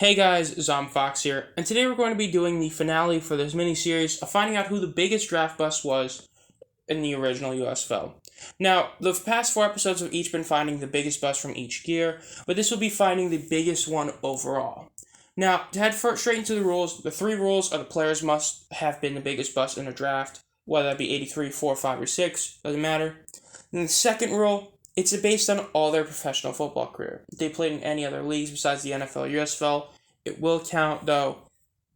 Hey guys, Fox here, and today we're going to be doing the finale for this mini-series of finding out who the biggest draft bust was in the original USFL. Now, the past 4 episodes have each been finding the biggest bust from each year, but this will be finding the biggest one overall. Now, to head straight into the rules, the 3 rules are the players must have been the biggest bust in a draft, whether that be 83, 4, 5, or 6, doesn't matter. And the second rule, it's based on all their professional football career. If they played in any other leagues besides the NFL or USFL, it will count, though.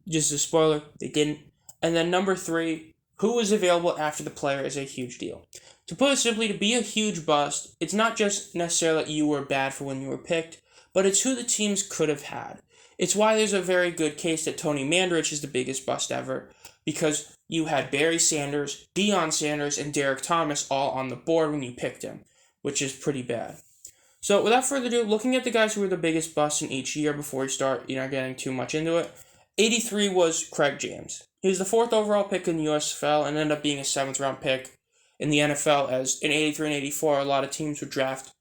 Just a spoiler, they didn't. And then number 3, who was available after the player is a huge deal. To put it simply, to be a huge bust, it's not just necessarily that you were bad for when you were picked, but it's who the teams could have had. It's why there's a very good case that Tony Mandarich is the biggest bust ever, because you had Barry Sanders, Deion Sanders, and Derek Thomas all on the board when you picked him, which is pretty bad. So without further ado, looking at the guys who were the biggest busts in each year before we start, getting too much into it, 83 was Craig James. He was the 4th overall pick in the USFL and ended up being a 7th round pick in the NFL, as in 83 and 84, a lot of teams would draft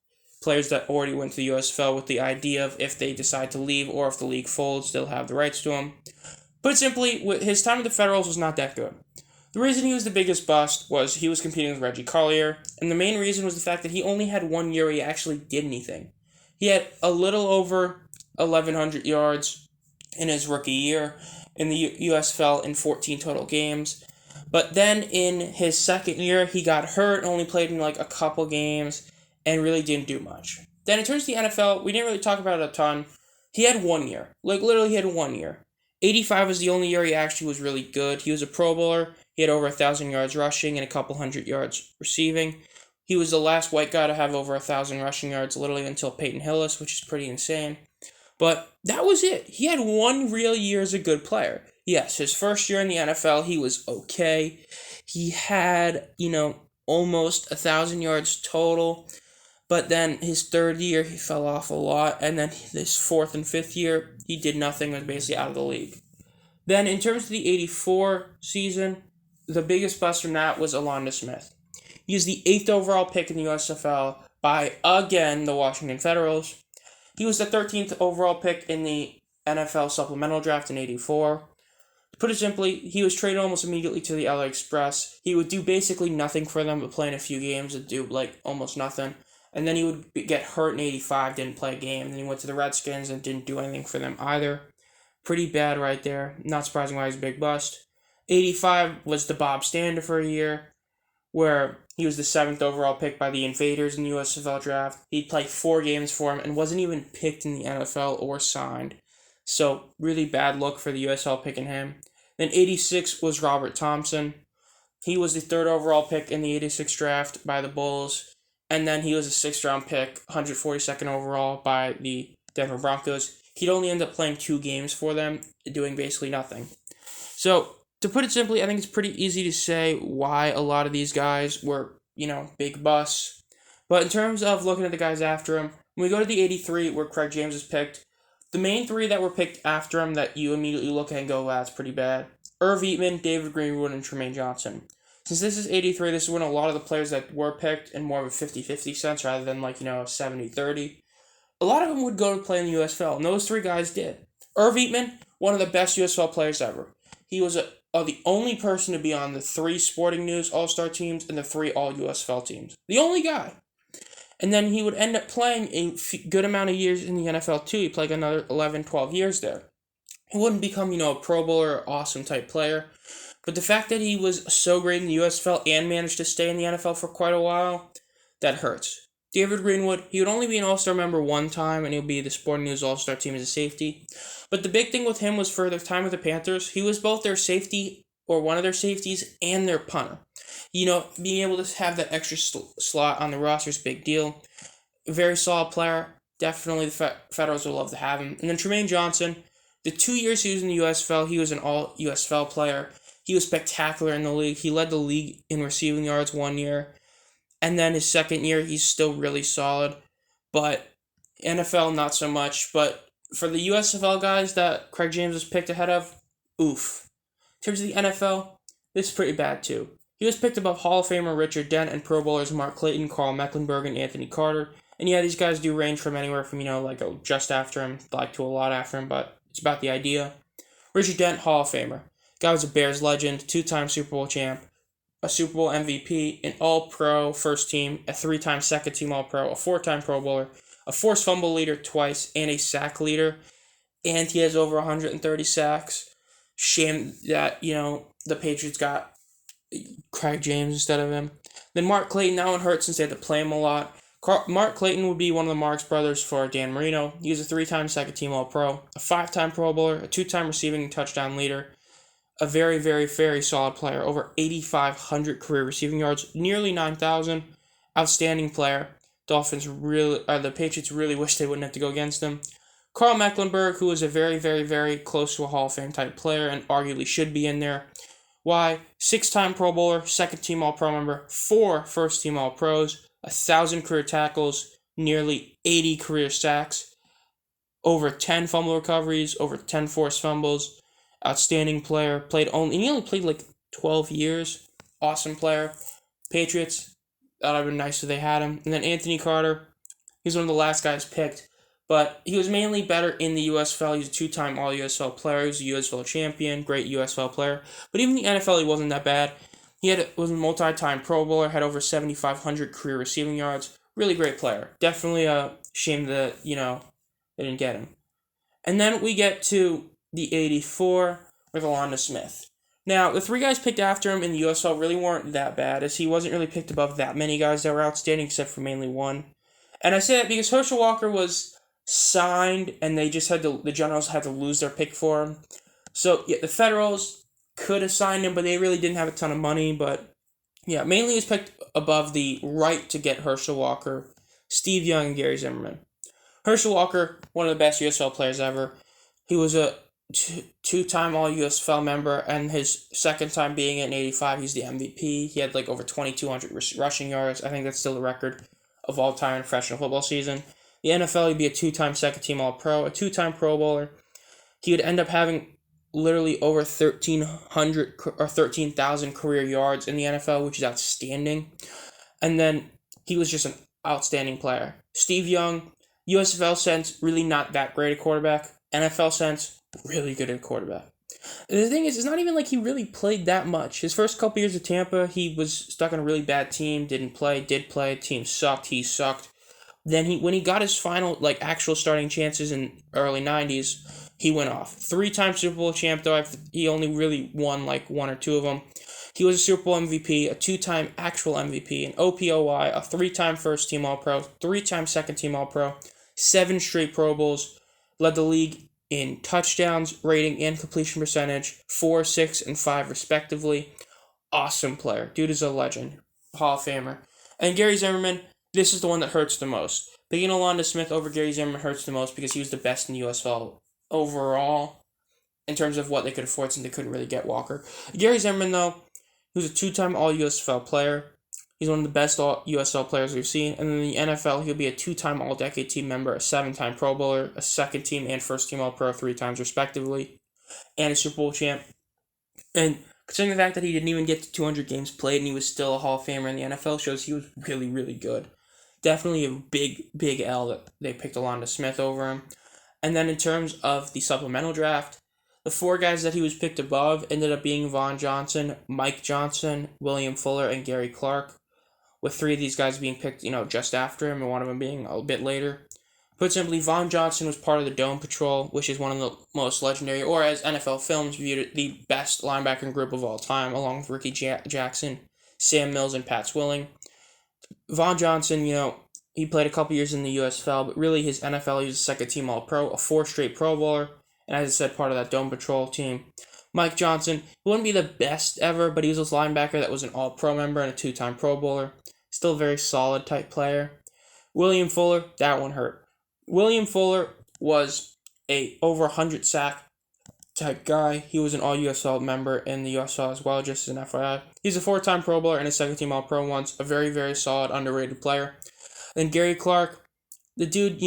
players that already went to the USFL with the idea of if they decide to leave or if the league folds, they'll have the rights to him. Put simply, his time with the Federals was not that good. The reason he was the biggest bust was he was competing with Reggie Collier, and the main reason was the fact that he only had 1 year where he actually did anything. He had a little over 1,100 yards in his rookie year in the USFL in 14 total games, but then in his second year, he got hurt and only played in a couple games and really didn't do much. Then in terms of the NFL, we didn't really talk about it a ton. He had 1 year. Literally he had 1 year. 85 was the only year he actually was really good. He was a Pro Bowler. He had over 1,000 yards rushing and a couple hundred yards receiving. He was the last white guy to have over 1,000 rushing yards literally until Peyton Hillis, which is pretty insane. But that was it. He had 1 real year as a good player. Yes, his first year in the NFL, he was okay. He had, almost 1,000 yards total. But then his third year, he fell off a lot. And then this 4th and 5th year, he did nothing, was basically out of the league. Then in terms of the 84 season, the biggest bust from that was Alana Smith. He was the 8th overall pick in the USFL by, again, the Washington Federals. He was the 13th overall pick in the NFL supplemental draft in 84. To put it simply, he was traded almost immediately to the LA Express. He would do basically nothing for them, but play in a few games and do almost nothing. And then he would get hurt in 85, didn't play a game. Then he went to the Redskins and didn't do anything for them either. Pretty bad right there. Not surprising why he's a big bust. 85 was the Bob Stander for a year, where he was the 7th overall pick by the Invaders in the USFL draft. He'd played 4 games for him and wasn't even picked in the NFL or signed. So, really bad look for the USFL picking him. Then 86 was Robert Thompson. He was the 3rd overall pick in the 86 draft by the Bulls. And then he was a 6th round pick, 142nd overall by the Denver Broncos. He'd only end up playing 2 games for them, doing basically nothing. So, to put it simply, I think it's pretty easy to say why a lot of these guys were, big busts. But in terms of looking at the guys after him, when we go to the 83, where Craig James is picked, the main 3 that were picked after him that you immediately look at and go, wow, that's pretty bad. Irv Eatman, David Greenwood, and Tremaine Johnson. Since this is 83, this is when a lot of the players that were picked in more of a 50-50 sense rather than a 70-30. A lot of them would go to play in the USFL, and those 3 guys did. Irv Eatman, one of the best USFL players ever. He was the only person to be on the 3 Sporting News All-Star teams and the 3 All-USFL teams. The only guy. And then he would end up playing a good amount of years in the NFL too. He played another 11, 12 years there. He wouldn't become, a Pro Bowler or awesome type player. But the fact that he was so great in the USFL and managed to stay in the NFL for quite a while, that hurts. David Greenwood, he would only be an All-Star member 1 time, and he'll be the Sporting News All-Star team as a safety. But the big thing with him was for their time with the Panthers, he was both their safety, or one of their safeties, and their punter. Being able to have that extra slot on the roster is a big deal. Very solid player. Definitely the Federals would love to have him. And then Tremaine Johnson, the 2 years he was in the USFL, he was an all-USFL player. He was spectacular in the league. He led the league in receiving yards 1 year. And then his second year, he's still really solid. But NFL, not so much. But for the USFL guys that Craig James was picked ahead of, oof. In terms of the NFL, this is pretty bad too. He was picked above Hall of Famer Richard Dent and Pro Bowlers Mark Clayton, Carl Mecklenburg, and Anthony Carter. And yeah, these guys do range from anywhere from, just after him, to a lot after him, but It's about the idea. Richard Dent, Hall of Famer. Guy was a Bears legend, 2-time Super Bowl champ, a Super Bowl MVP, an All-Pro first team, a 3-time second team All-Pro, a 4-time Pro Bowler, a forced fumble leader twice, and a sack leader. And he has over 130 sacks. Shame that, the Patriots got Craig James instead of him. Then Mark Clayton, that one hurt since they had to play him a lot. Mark Clayton would be one of the Marks brothers for Dan Marino. He was a 3-time second-team All-Pro, a 5-time Pro Bowler, a 2-time receiving and touchdown leader, a very, very, very solid player, over 8,500 career receiving yards, nearly 9,000, outstanding player. The Patriots really wish they wouldn't have to go against him. Carl Mecklenburg, who is a very, very, very close to a Hall of Fame type player and arguably should be in there. Why? 6-time Pro Bowler, second-team All-Pro member, 4 first-team All-Pros, 1,000 career tackles, nearly 80 career sacks, over 10 fumble recoveries, over 10 forced fumbles, outstanding player, he only played like 12 years, awesome player. Patriots, that would have been nice if they had him. And then Anthony Carter, he's one of the last guys picked, but he was mainly better in the USFL. He was a 2-time All-USFL player, he was a USFL champion, great USFL player, but even in the NFL, he wasn't that bad. He was a multi-time Pro Bowler, had over 7,500 career receiving yards. Really great player. Definitely a shame that, they didn't get him. And then we get to the 84 with Alana Smith. Now, the 3 guys picked after him in the USFL really weren't that bad, as he wasn't really picked above that many guys that were outstanding, except for mainly one. And I say that because Herschel Walker was signed, and the Generals had to lose their pick for him. So, yeah, the Federals could have signed him, but they really didn't have a ton of money. But, yeah, mainly he was picked above the right to get Herschel Walker, Steve Young, and Gary Zimmerman. Herschel Walker, one of the best USFL players ever. He was a 2-time All-USFL member, and his second time being in 85, he's the MVP. He had like over 2,200 rushing yards. I think that's still the record of all time in a professional football season. The NFL, he'd be a 2-time second-team All-Pro, a 2-time Pro Bowler. He would end up having literally over 1,300 or 13,000 career yards in the NFL, which is outstanding. And then he was just an outstanding player. Steve Young, USFL sense, really not that great a quarterback. NFL sense, really good at quarterback. And the thing is, it's not even like he really played that much. His first couple years at Tampa, he was stuck on a really bad team, did play, team sucked, he sucked. Then when he got his final, actual starting chances in early 90s, he went off. 3-time Super Bowl champ, though. He only really won, 1 or 2 of them. He was a Super Bowl MVP, a 2-time actual MVP, an OPOY, a 3-time first-team All-Pro, 3-time second-team All-Pro, 7 straight Pro Bowls, led the league in touchdowns, rating, and completion percentage, 4, 6, and 5, respectively. Awesome player. Dude is a legend. Hall of Famer. And Gary Zimmerman, this is the one that hurts the most. Picking Alana Smith over Gary Zimmerman hurts the most because he was the best in the USFL overall in terms of what they could afford since they couldn't really get Walker. Gary Zimmerman, though, he was a 2-time All-USFL player. He's one of the best USFL players we've seen. And in the NFL, he'll be a 2-time All-Decade Team member, a 7-time Pro Bowler, a second-team and first-team All-Pro 3 times respectively, and a Super Bowl champ. And considering the fact that he didn't even get to 200 games played and he was still a Hall of Famer in the NFL, shows he was really, really good. Definitely a big, big L that they picked Alana Smith over him. And then in terms of the supplemental draft, the 4 guys that he was picked above ended up being Vaughn Johnson, Mike Johnson, William Fuller, and Gary Clark, with 3 of these guys being picked, just after him and one of them being a bit later. Put simply, Vaughn Johnson was part of the Dome Patrol, which is one of the most legendary, or as NFL Films viewed it, the best linebacking group of all time, along with Ricky Jackson, Sam Mills, and Pat Swilling. Vaughn Johnson, he played a couple years in the USFL, but really his NFL, he was a second-team All-Pro, a 4 straight Pro Bowler, and as I said, part of that Dome Patrol team. Mike Johnson, he wouldn't be the best ever, but he was a linebacker that was an All-Pro member and a 2-time Pro Bowler. Still a very solid type player. William Fuller, that one hurt. William Fuller was a over 100 sack type guy. He was an All-USFL member in the USFL as well, just as an FYI. He's a 4-time Pro Bowler and a second-team All-Pro once. A very, very solid, underrated player. Then Gary Clark, the dude,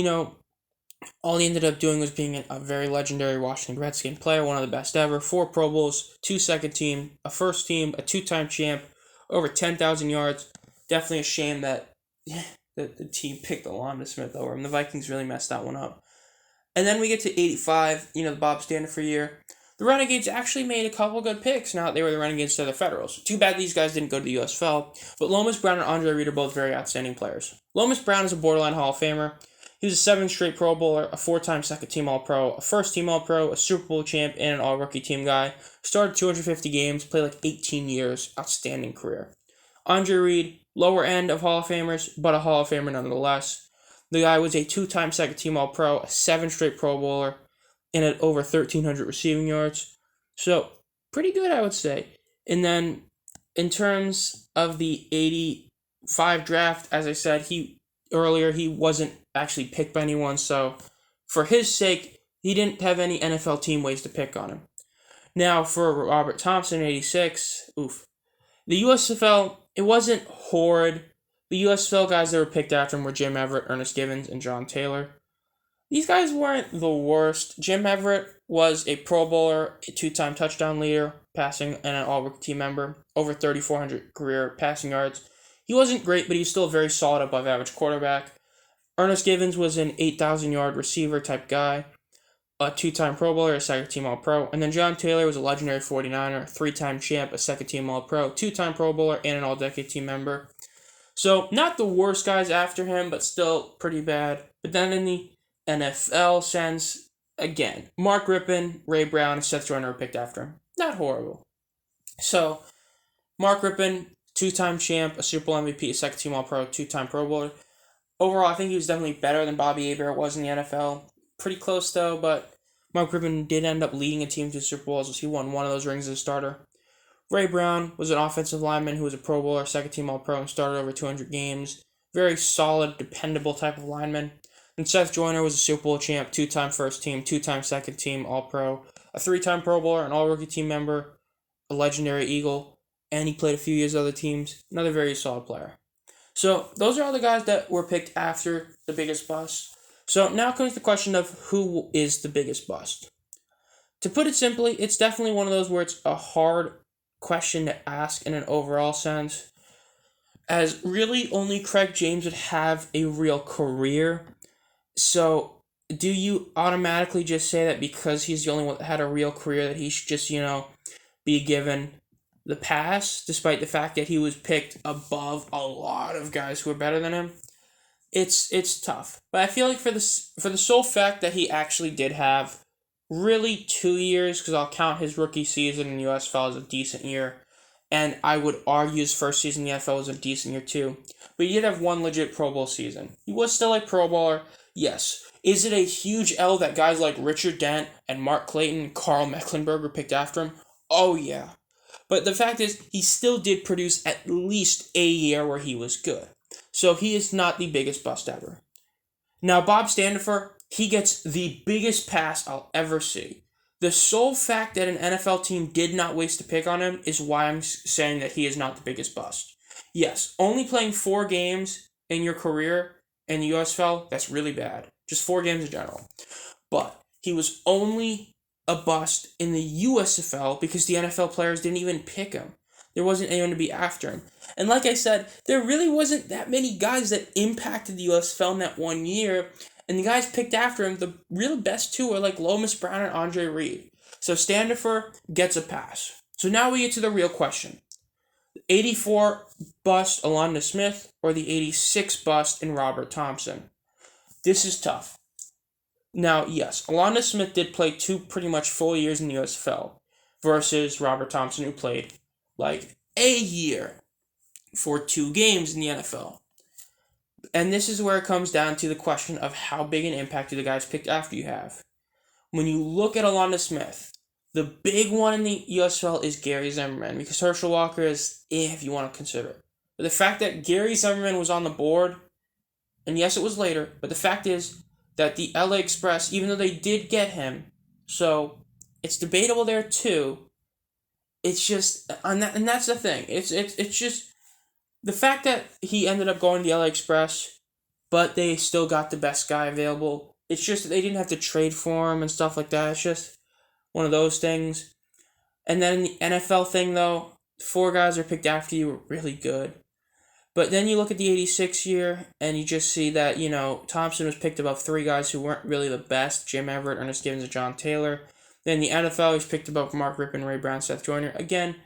all he ended up doing was being a very legendary Washington Redskin player, one of the best ever. 4 Pro Bowls, 2 second team, a first team, a 2-time champ, over 10,000 yards. Definitely a shame that the team picked Alana Smith over him. The Vikings really messed that one up. And then we get to 85, the Bob Standifer year. The Renegades actually made a couple good picks now that they were the Renegades to the Federals. Too bad these guys didn't go to the USFL, but Lomas Brown and Andre Reed are both very outstanding players. Lomas Brown is a borderline Hall of Famer. He was a 7 straight Pro Bowler, a 4-time second-team All-Pro, a first-team All-Pro, a Super Bowl champ, and an All-Rookie team guy. Started 250 games, played like 18 years. Outstanding career. Andre Reed, lower end of Hall of Famers, but a Hall of Famer nonetheless. The guy was a 2-time second-team All-Pro, a 7 straight Pro Bowler, and at over 1,300 receiving yards. So, pretty good, I would say. And then, in terms of the 85 draft, as I said, he wasn't actually picked by anyone, so for his sake, he didn't have any NFL team ways to pick on him. Now, for Robert Thompson, 86, the USFL, it wasn't horrid. The USFL guys that were picked after him were Jim Everett, Ernest Givens, and John Taylor. These guys weren't the worst. Jim Everett was a Pro Bowler, a 2-time touchdown leader, passing, and an All-Rookie team member, over 3,400 career passing yards. He wasn't great, but he was still a very solid above-average quarterback. Ernest Givens was an 8,000-yard receiver type guy, a 2-time Pro Bowler, a second-team All-Pro. And then John Taylor was a legendary 49er, 3-time champ, a second-team All-Pro, 2-time Pro Bowler, and an All-Decade team member. So, not the worst guys after him, but still pretty bad. But then in the NFL sense, again, Mark Rippon, Ray Brown, and Seth Joyner were picked after him. Not horrible. So, Mark Rippon, 2-time champ, a Super Bowl MVP, a second-team All-Pro, 2-time Pro Bowler. Overall, I think he was definitely better than Bobby Hebert was in the NFL. Pretty close, though, but Mark Rippon did end up leading a team to Super Bowls as he won one of those rings as a starter. Ray Brown was an offensive lineman who was a Pro Bowler, second-team All-Pro, and started over 200 games. Very solid, dependable type of lineman. And Seth Joyner was a Super Bowl champ, 2-time first team, 2-time second team All-Pro, a 3-time Pro Bowler, an All-Rookie team member, a legendary Eagle, and he played a few years with other teams. Another very solid player. So those are all the guys that were picked after the biggest bust. So now comes the question of who is the biggest bust. To put it simply, it's definitely one of those where it's a hard question to ask in an overall sense, as really only Craig James would have a real career. So do you automatically just say that because he's the only one that had a real career that he should just, be given the pass, despite the fact that he was picked above a lot of guys who are better than him? It's tough. But I feel like for the sole fact that he actually did have really 2 years, because I'll count his rookie season in USFL as a decent year, and I would argue his first season in the NFL was a decent year too. But he did have one legit Pro Bowl season. He was still a Pro Bowler, yes. Is it a huge L that guys like Richard Dent and Mark Clayton and Carl Mecklenburg were picked after him? Oh yeah. But the fact is, he still did produce at least a year where he was good. So he is not the biggest bust ever. Now, Bob Standifer, he gets the biggest pass I'll ever see. The sole fact that an NFL team did not waste a pick on him is why I'm saying that he is not the biggest bust. Yes, only playing 4 games in your career in the USFL, that's really bad. Just 4 games in general. But he was only a bust in the USFL because the NFL players didn't even pick him. There wasn't anyone to be after him. And like I said, there really wasn't that many guys that impacted the USFL in that 1 year. And the guys picked after him, the real best 2 are like Lomas Brown and Andre Reed. So Standifer gets a pass. So now we get to the real question. The 84 bust Alana Smith or the 86 bust in Robert Thompson? This is tough. Now, yes, Alana Smith did play 2 pretty much full years in the USFL versus Robert Thompson, who played like a year for 2 games in the NFL. And this is where it comes down to the question of how big an impact do the guys picked after you have. When you look at Alana Smith, the big one in the USFL is Gary Zimmerman, because Herschel Walker is if you want to consider it. But the fact that Gary Zimmerman was on the board, and yes, it was later, but the fact is that the LA Express, even though they did get him, so it's debatable there too. It's just, and that's the thing. It's just the fact that he ended up going to the LA Express, but they still got the best guy available. It's just that they didn't have to trade for him and stuff like that. It's just one of those things. And then in the NFL thing, though, 4 guys are picked after you were really good. But then you look at the 86 year, and you just see that, Thompson was picked above three guys who weren't really the best: Jim Everett, Ernest Gibbons, and John Taylor. Then the NFL, he's picked above Mark Rippon, Ray Brown, Seth Joyner. Again,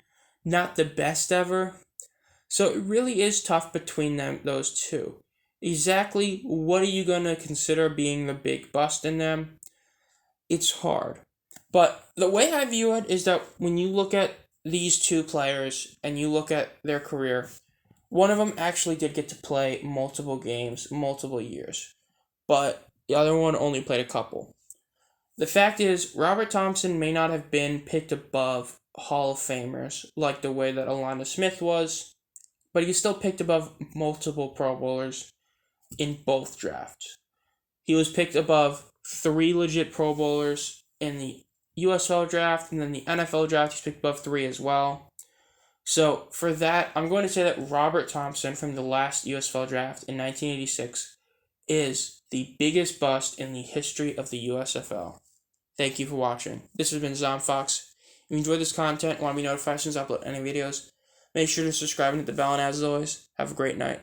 not the best ever. So it really is tough between those two. Exactly what are you going to consider being the big bust in them? It's hard. But the way I view it is that when you look at these two players and you look at their career, one of them actually did get to play multiple games, multiple years, but the other one only played a couple. The fact is, Robert Thompson may not have been picked above Hall of Famers like the way that Alana Smith was, but he still picked above multiple Pro Bowlers in both drafts. He was picked above 3 legit Pro Bowlers in the USFL draft, and then the NFL draft, he's picked above 3 as well. So for that, I'm going to say that Robert Thompson from the last USFL draft in 1986 is the biggest bust in the history of the USFL. Thank you for watching. This has been ZomFox. If you enjoyed this content and want to be notified as soon as I upload any videos, make sure to subscribe and hit the bell, and as always, have a great night.